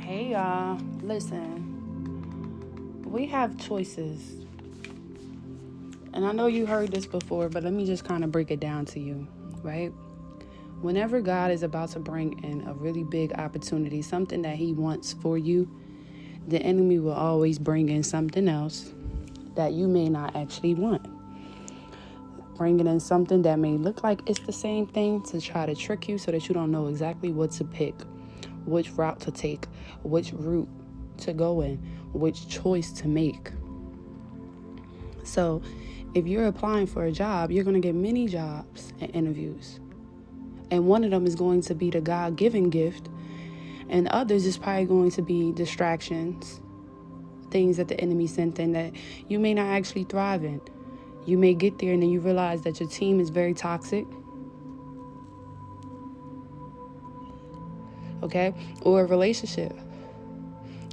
Hey y'all, listen, we have choices. And I know you heard this before, but let me just kind of break it down to you, right? Whenever God is about to bring in a really big opportunity, something that He wants for you, the enemy will always bring in something else that you may not actually want. Bringing in something that may look like it's the same thing to try to trick you so that you don't know exactly what to pick, which route to take, which route to go in, which choice to make. So if you're applying for a job, you're going to get many jobs and interviews. And one of them is going to be the God-given gift, and others is probably going to be distractions, things that the enemy sent in that you may not actually thrive in. You may get there and then you realize that your team is very toxic. Okay? Or a relationship.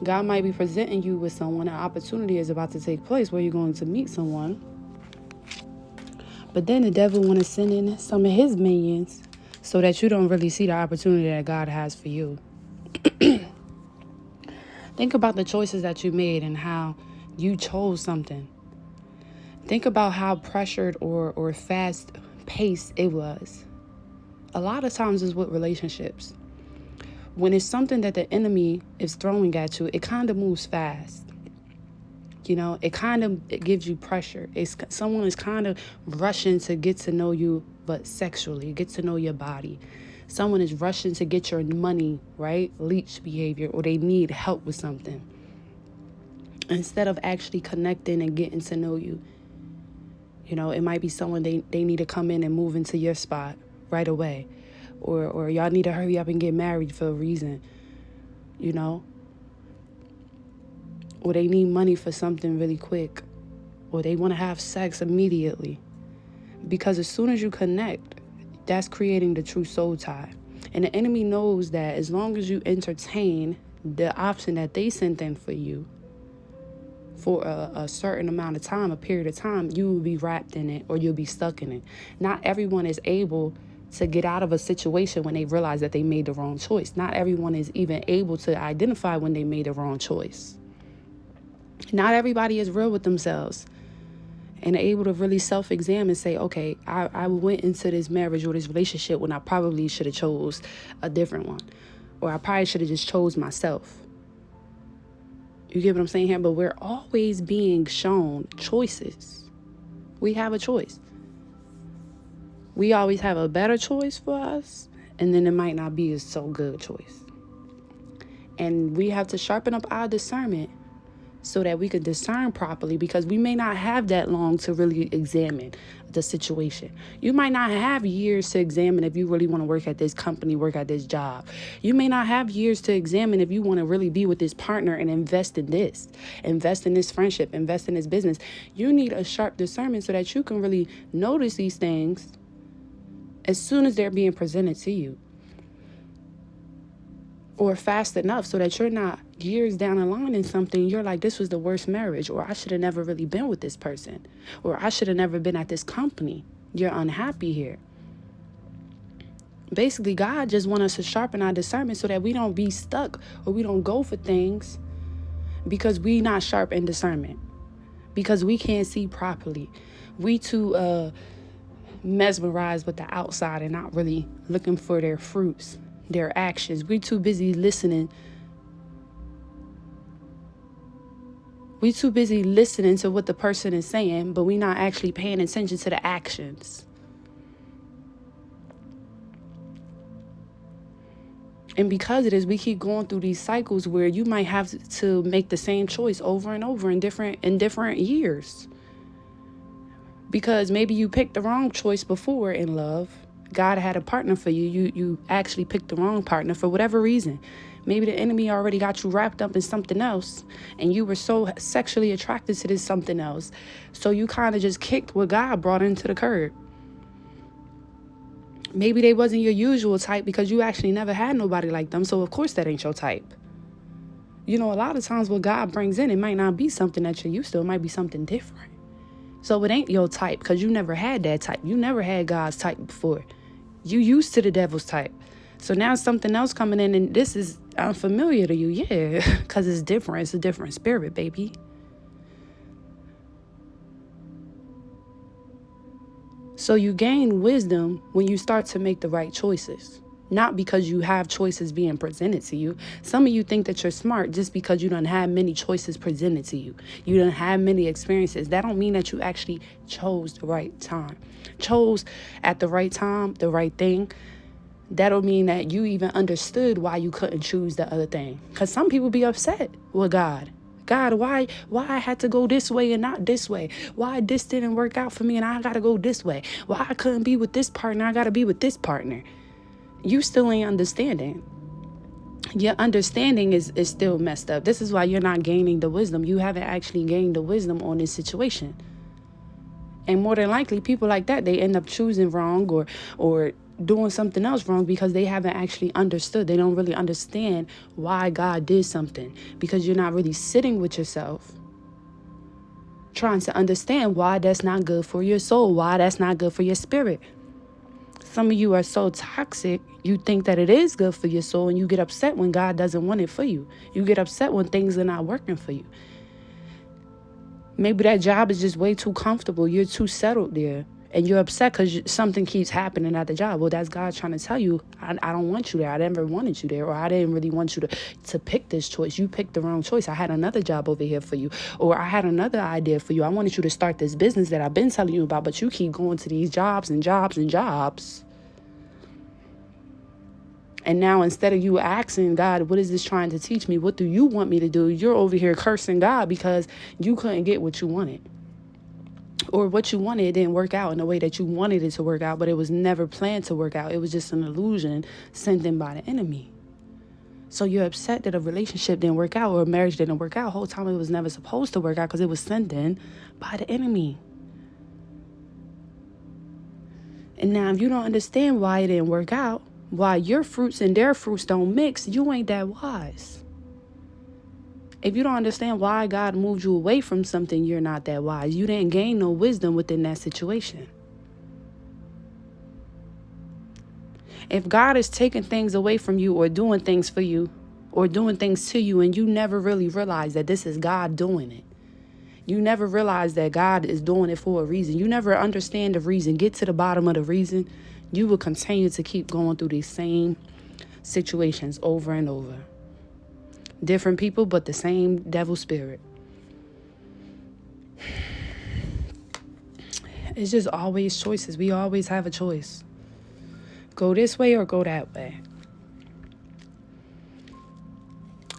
God might be presenting you with someone. An opportunity is about to take place where you're going to meet someone. But then the devil want to send in some of his minions so that you don't really see the opportunity that God has for you. Think about the choices that you made and how you chose something. Think about how pressured or fast-paced it was. A lot of times it's with relationships. When it's something that the enemy is throwing at you, it kind of moves fast. You know, it gives you pressure. Someone is kind of rushing to get to know you, but sexually, get to know your body. Someone is rushing to get your money, right? Leech behavior, or they need help with something. Instead of actually connecting and getting to know you. You know, it might be someone they need to come in and move into your spot right away. Or y'all need to hurry up and get married for a reason, you know? Or they need money for something really quick. Or they want to have sex immediately. Because as soon as you connect, that's creating the true soul tie. And the enemy knows that as long as you entertain the option that they sent in for you, for a certain amount of time, a period of time, you will be wrapped in it or you'll be stuck in it. Not everyone is able to get out of a situation when they realize that they made the wrong choice. Not everyone is even able to identify when they made the wrong choice. Not everybody is real with themselves and able to really self-examine and say, okay, I went into this marriage or this relationship when I probably should have chose a different one. Or I probably should have just chose myself. You get what I'm saying here? But we're always being shown choices. We have a choice. We always have a better choice for us, and then it might not be a so good choice. And we have to sharpen up our discernment so that we can discern properly, because we may not have that long to really examine the situation. You might not have years to examine if you really want to work at this company, work at this job. You may not have years to examine if you want to really be with this partner and invest in this friendship, invest in this business. You need a sharp discernment so that you can really notice these things as soon as they're being presented to you. Or fast enough so that you're not years down the line in something, you're like, this was the worst marriage, or I should have never really been with this person, or I should have never been at this company. You're unhappy here. Basically, God just wants us to sharpen our discernment so that we don't be stuck or we don't go for things because we not sharp in discernment, because we can't see properly. We too mesmerized with the outside and not really looking for their fruits, their actions. We're too busy listening. We're too busy listening to what the person is saying, but we're not actually paying attention to the actions. And because it is, we keep going through these cycles where you might have to make the same choice over and over in different years. Because maybe you picked the wrong choice before in love. God had a partner for you. You actually picked the wrong partner for whatever reason. Maybe the enemy already got you wrapped up in something else, and you were so sexually attracted to this something else. So you kind of just kicked what God brought into the curb. Maybe they wasn't your usual type because you actually never had nobody like them. So of course that ain't your type. You know, a lot of times what God brings in, it might not be something that you're used to. It might be something different. So it ain't your type because you never had that type. You never had God's type before. You used to the devil's type. So now something else coming in, and this is Unfamiliar to you, yeah, because it's different. It's a different spirit, baby. So you gain wisdom when you start to make the right choices. Not because you have choices being presented to you. Some of you think that you're smart just because you don't have many choices presented to you. You don't have many experiences. That don't mean that you actually chose the right time. Chose at the right time, the right thing. That don't mean that you even understood why you couldn't choose the other thing. Because some people be upset with God. God, why I had to go this way and not this way? Why this didn't work out for me and I got to go this way? Why I couldn't be with this partner, I got to be with this partner? You still ain't understanding. Your understanding is still messed up. This is why you're not gaining the wisdom. You haven't actually gained the wisdom on this situation. And more than likely, people like that, they end up choosing wrong or doing something else wrong because they haven't actually understood. They don't really understand why God did something, because you're not really sitting with yourself trying to understand why that's not good for your soul, why that's not good for your spirit. Some of you are so toxic, you think that it is good for your soul, and you get upset when God doesn't want it for you. You get upset when things are not working for you. Maybe that job is just way too comfortable. You're too settled there. And you're upset because something keeps happening at the job. Well, that's God trying to tell you, I don't want you there. I never wanted you there. Or I didn't really want you to pick this choice. You picked the wrong choice. I had another job over here for you. Or I had another idea for you. I wanted you to start this business that I've been telling you about. But you keep going to these jobs and jobs and jobs. And now instead of you asking God, what is this trying to teach me? What do you want me to do? You're over here cursing God because you couldn't get what you wanted. Or what you wanted didn't work out in the way that you wanted it to work out, but it was never planned to work out. It was just an illusion sent in by the enemy. So you're upset that a relationship didn't work out or a marriage didn't work out. The whole time it was never supposed to work out because it was sent in by the enemy. And now if you don't understand why it didn't work out, why your fruits and their fruits don't mix, you ain't that wise. If you don't understand why God moved you away from something, you're not that wise. You didn't gain no wisdom within that situation. If God is taking things away from you or doing things for you or doing things to you and you never really realize that this is God doing it, you never realize that God is doing it for a reason, you never understand the reason, get to the bottom of the reason, you will continue to keep going through these same situations over and over. Different people, but the same devil spirit. It's just always choices. We always have a choice. Go this way or go that way.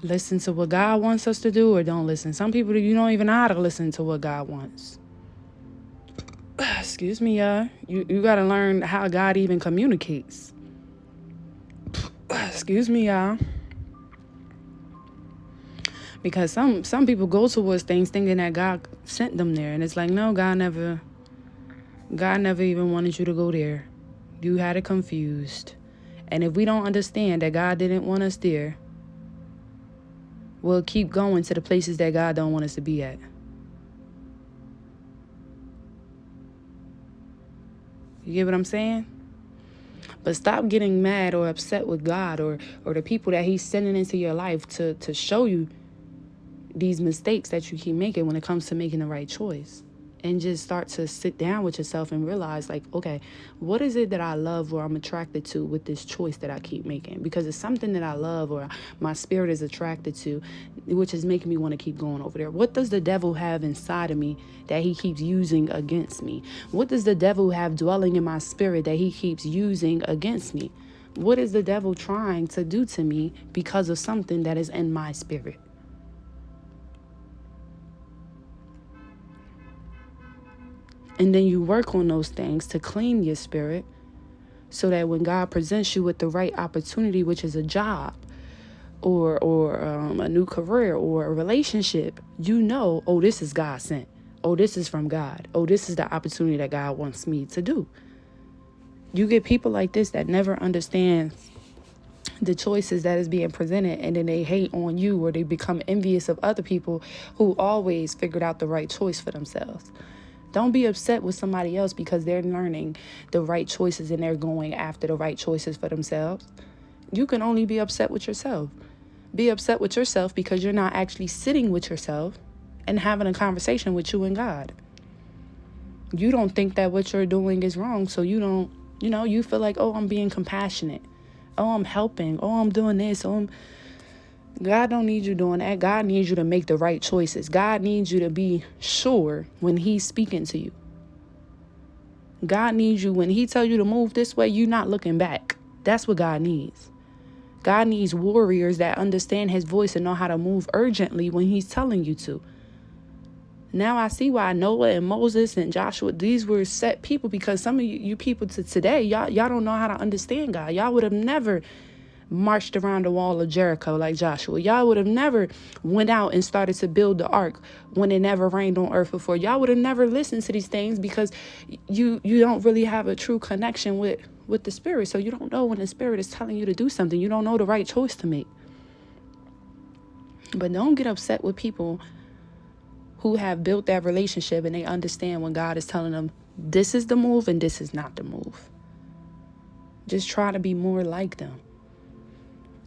Listen to what God wants us to do or don't listen. Some people, you don't even know how to listen to what God wants. Excuse me, y'all. You got to learn how God even communicates. Excuse me, y'all. Because some people go towards things thinking that God sent them there. And it's like, no, God never even wanted you to go there. You had it confused. And if we don't understand that God didn't want us there, we'll keep going to the places that God don't want us to be at. You get what I'm saying? But stop getting mad or upset with God or the people that he's sending into your life to show you these mistakes that you keep making when it comes to making the right choice. And just start to sit down with yourself and realize, like, okay, what is it that I love or I'm attracted to with this choice that I keep making? Because it's something that I love or my spirit is attracted to, which is making me want to keep going over there. What does the devil have inside of me that he keeps using against me? What does the devil have dwelling in my spirit that he keeps using against me? What is the devil trying to do to me because of something that is in my spirit? And then you work on those things to clean your spirit so that when God presents you with the right opportunity, which is a job or a new career or a relationship, you know, oh, this is God sent. Oh, this is from God. Oh, this is the opportunity that God wants me to do. You get people like this that never understand the choices that is being presented, and then they hate on you or they become envious of other people who always figured out the right choice for themselves. Don't be upset with somebody else because they're learning the right choices and they're going after the right choices for themselves. You can only be upset with yourself. Be upset with yourself because you're not actually sitting with yourself and having a conversation with you and God. You don't think that what you're doing is wrong, so you don't, you feel like, oh, I'm being compassionate. Oh, I'm helping. Oh, I'm doing this. God don't need you doing that. God needs you to make the right choices. God needs you to be sure when he's speaking to you. God needs you, when he tells you to move this way, you're not looking back. That's what God needs. God needs warriors that understand his voice and know how to move urgently when he's telling you to. Now I see why Noah and Moses and Joshua, these were set people, because some of you people to today, y'all don't know how to understand God. Y'all would have never marched around the wall of Jericho like Joshua. Y'all would have never went out and started to build the ark when it never rained on earth before. Y'all would have never listened to these things because you don't really have a true connection with the Spirit. So you don't know when the Spirit is telling you to do something. You don't know the right choice to make. But don't get upset with people who have built that relationship and they understand when God is telling them this is the move and this is not the move. Just try to be more like them.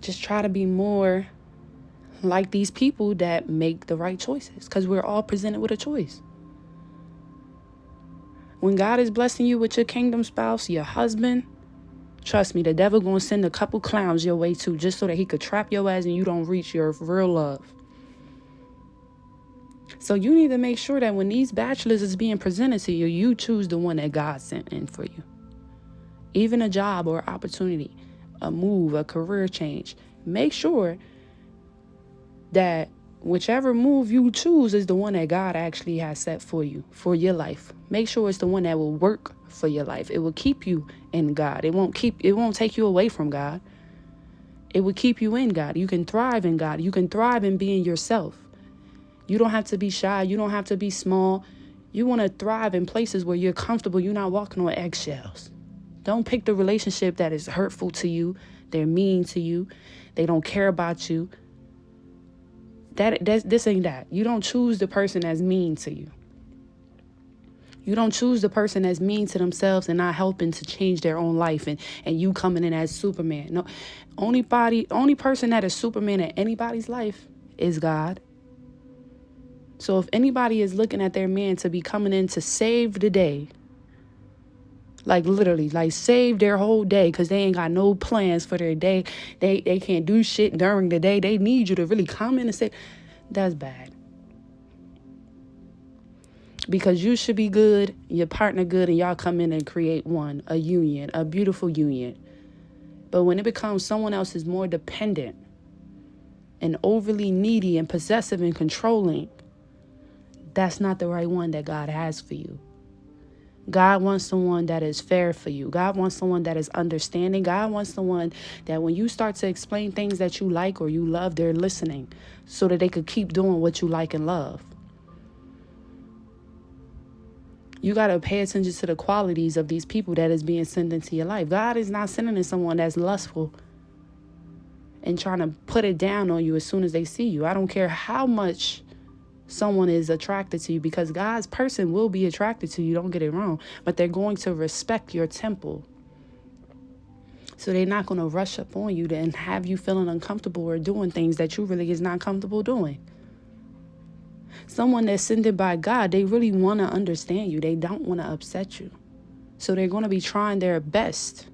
Just try to be more like these people that make the right choices, because we're all presented with a choice. When God is blessing you with your kingdom spouse, your husband, trust me, the devil going to send a couple clowns your way too, just so that he could trap your ass and you don't reach your real love. So you need to make sure that when these bachelors is being presented to you, you choose the one that God sent in for you. Even a job or opportunity, a move, a career change. Make sure that whichever move you choose is the one that God actually has set for you, for your life. Make sure it's the one that will work for your life. It will keep you in God. It won't take you away from God. It will keep you in God. You can thrive in God. You can thrive in being yourself. You don't have to be shy. You don't have to be small. You want to thrive in places where you're comfortable. You're not walking on eggshells. Don't pick the relationship that is hurtful to you. They're mean to you. They don't care about you. This ain't that. You don't choose the person that's mean to you. You don't choose the person that's mean to themselves and not helping to change their own life, and you coming in as Superman. No, only person that is Superman in anybody's life is God. So if anybody is looking at their man to be coming in to save the day, like literally, like save their whole day, because they ain't got no plans for their day. They can't do shit during the day. They need you to really come in and say, that's bad. Because you should be good, your partner good, and y'all come in and create a union, a beautiful union. But when it becomes someone else is more dependent and overly needy and possessive and controlling, that's not the right one that God has for you. God wants someone that is fair for you. God wants someone that is understanding. God wants someone that when you start to explain things that you like or you love, they're listening so that they could keep doing what you like and love. You got to pay attention to the qualities of these people that is being sent into your life. God is not sending in someone that's lustful and trying to put it down on you as soon as they see you. I don't care how much someone is attracted to you, because God's person will be attracted to you. Don't get it wrong. But they're going to respect your temple. So they're not going to rush up on you and have you feeling uncomfortable or doing things that you really is not comfortable doing. Someone that's sent by God, they really want to understand you. They don't want to upset you. So they're going to be trying their best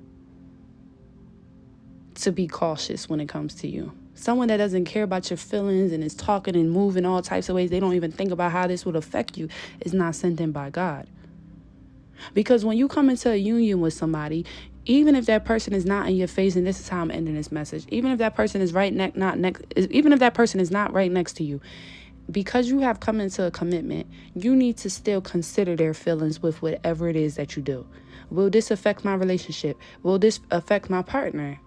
to be cautious when it comes to you. Someone that doesn't care about your feelings and is talking and moving all types of ways, they don't even think about how this would affect you, is not sent in by God. Because when you come into a union with somebody, even if that person is not in your face, and this is how I'm ending this message, even if that person is even if that person is not right next to you, because you have come into a commitment, you need to still consider their feelings with whatever it is that you do. Will this affect my relationship? Will this affect my partner?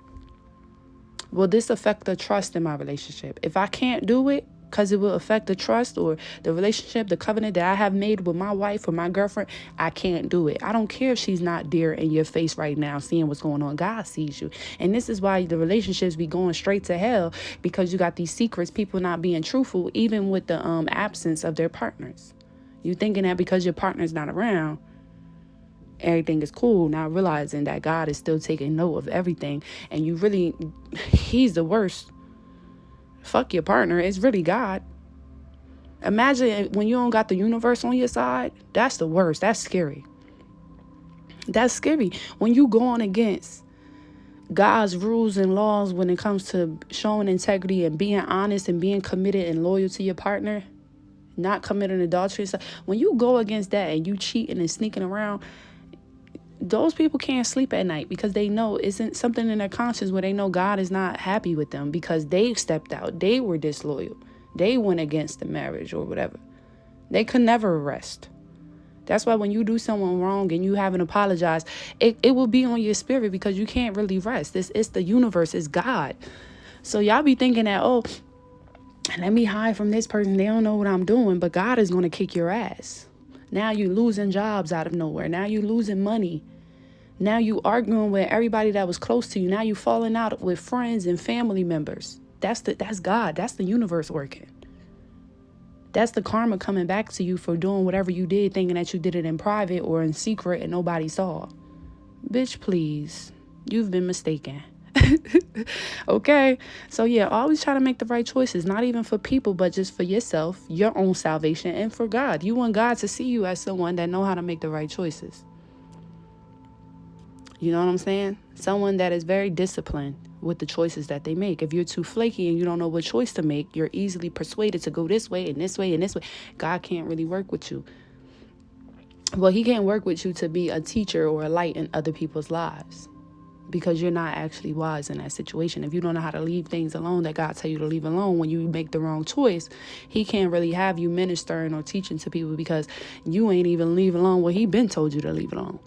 Will this affect the trust in my relationship? If I can't do it because it will affect the trust or the relationship, the covenant that I have made with my wife or my girlfriend, I can't do it. I don't care if she's not there in your face right now seeing what's going on. God sees you. And this is why the relationships be going straight to hell, because you got these secrets, people not being truthful, even with the absence of their partners. You thinking that because your partner's not around, everything is cool, not realizing that God is still taking note of everything. And he's the worst Fuck your partner. It's really God. Imagine when you don't got the universe on your side. That's the worst. That's scary. That's scary. When you going against God's rules and laws when it comes to showing integrity and being honest and being committed and loyal to your partner, not committing adultery. So when you go against that and you cheating and sneaking around, those people can't sleep at night because they know isn't something in their conscience where they know God is not happy with them because they stepped out. They were disloyal. They went against the marriage or whatever. They could never rest. That's why when you do someone wrong and you haven't apologized, it will be on your spirit because you can't really rest. It's the universe. It's God. So y'all be thinking that, oh, let me hide from this person. They don't know what I'm doing. But God is going to kick your ass. Now you losing jobs out of nowhere. Now you losing money. Now you arguing with everybody that was close to you. Now you falling out with friends and family members. That's God. That's the universe working. That's the karma coming back to you for doing whatever you did, thinking that you did it in private or in secret and nobody saw. Bitch, please. You've been mistaken. Okay? So yeah, always try to make the right choices, not even for people, but just for yourself, your own salvation, and for God. You want God to see you as someone that know how to make the right choices. You know what I'm saying? Someone that is very disciplined with the choices that they make. If you're too flaky and you don't know what choice to make, you're easily persuaded to go this way and this way and this way. God can't really work with you. Well, he can't work with you to be a teacher or a light in other people's lives because you're not actually wise in that situation. If you don't know how to leave things alone that God tell you to leave alone when you make the wrong choice, he can't really have you ministering or teaching to people because you ain't even leave alone what he been told you to leave alone.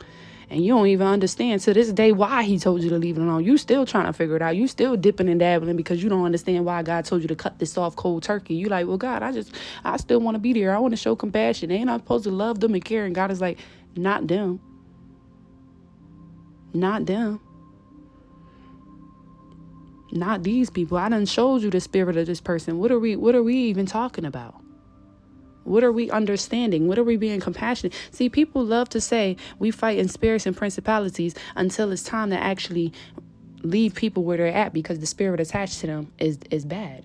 And you don't even understand to this day why he told you to leave it alone. You still trying to figure it out. You still dipping and dabbling because you don't understand why God told you to cut this off cold turkey. You like, well, God, I still want to be there. I want to show compassion. Ain't I supposed to love them and care? And God is like, not them. Not them. Not these people. I done showed you the spirit of this person. What are we even talking about? What are we understanding? What are we being compassionate? See, people love to say we fight in spirits and principalities until it's time to actually leave people where they're at because the spirit attached to them is bad.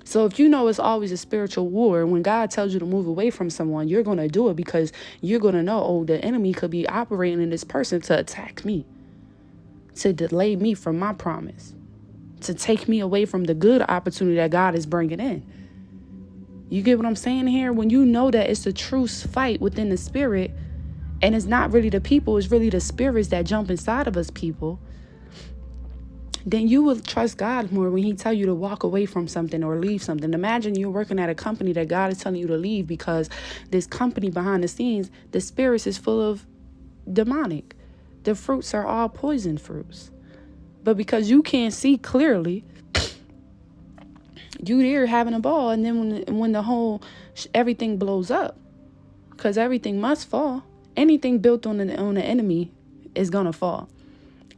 So if you know it's always a spiritual war, when God tells you to move away from someone, you're going to do it because you're going to know, oh, the enemy could be operating in this person to attack me, to delay me from my promise, to take me away from the good opportunity that God is bringing in. You get what I'm saying here? When you know that it's a true fight within the spirit, and it's not really the people, it's really the spirits that jump inside of us people, then you will trust God more when he tell you to walk away from something or leave something. Imagine you're working at a company that God is telling you to leave because this company behind the scenes, the spirits is full of demonic. The fruits are all poison fruits. But because you can't see clearly, you there having a ball. And then when the whole everything blows up, because everything must fall. Anything built on the enemy is going to fall.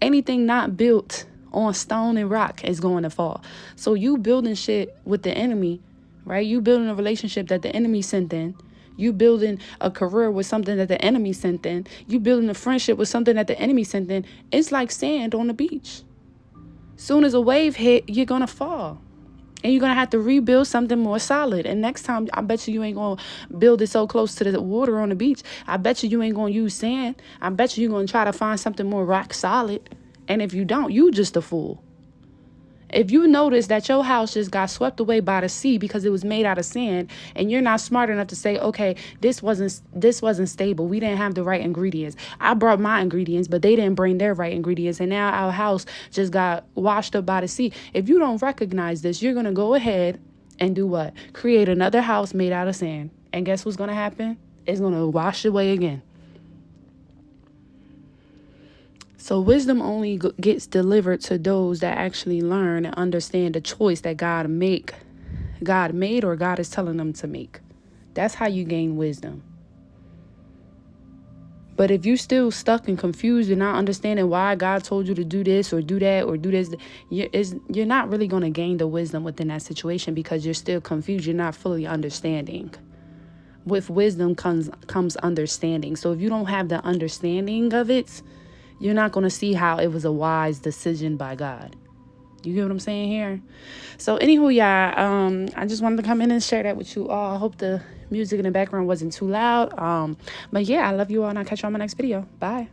Anything not built on stone and rock is going to fall. So you building shit with the enemy, right? You building a relationship that the enemy sent in. You building a career with something that the enemy sent in. You building a friendship with something that the enemy sent in. It's like sand on the beach. Soon as a wave hit, you're going to fall. And you're going to have to rebuild something more solid. And next time, I bet you ain't going to build it so close to the water on the beach. I bet you ain't going to use sand. I bet you're going to try to find something more rock solid. And if you don't, you just a fool. If you notice that your house just got swept away by the sea because it was made out of sand, and you're not smart enough to say, okay, this wasn't stable. We didn't have the right ingredients. I brought my ingredients, but they didn't bring their right ingredients. And now our house just got washed up by the sea. If you don't recognize this, you're going to go ahead and do what? Create another house made out of sand. And guess what's going to happen? It's going to wash away again. So wisdom only gets delivered to those that actually learn and understand the choice that God made or God is telling them to make. That's how you gain wisdom. But if you're still stuck and confused and not understanding why God told you to do this or do that or do this, you're not really going to gain the wisdom within that situation because you're still confused. You're not fully understanding. With wisdom comes understanding. So if you don't have the understanding of it, you're not going to see how it was a wise decision by God. You get what I'm saying here? So anywho, y'all, I just wanted to come in and share that with you all. I hope the music in the background wasn't too loud. But yeah, I love you all, and I'll catch you on my next video. Bye.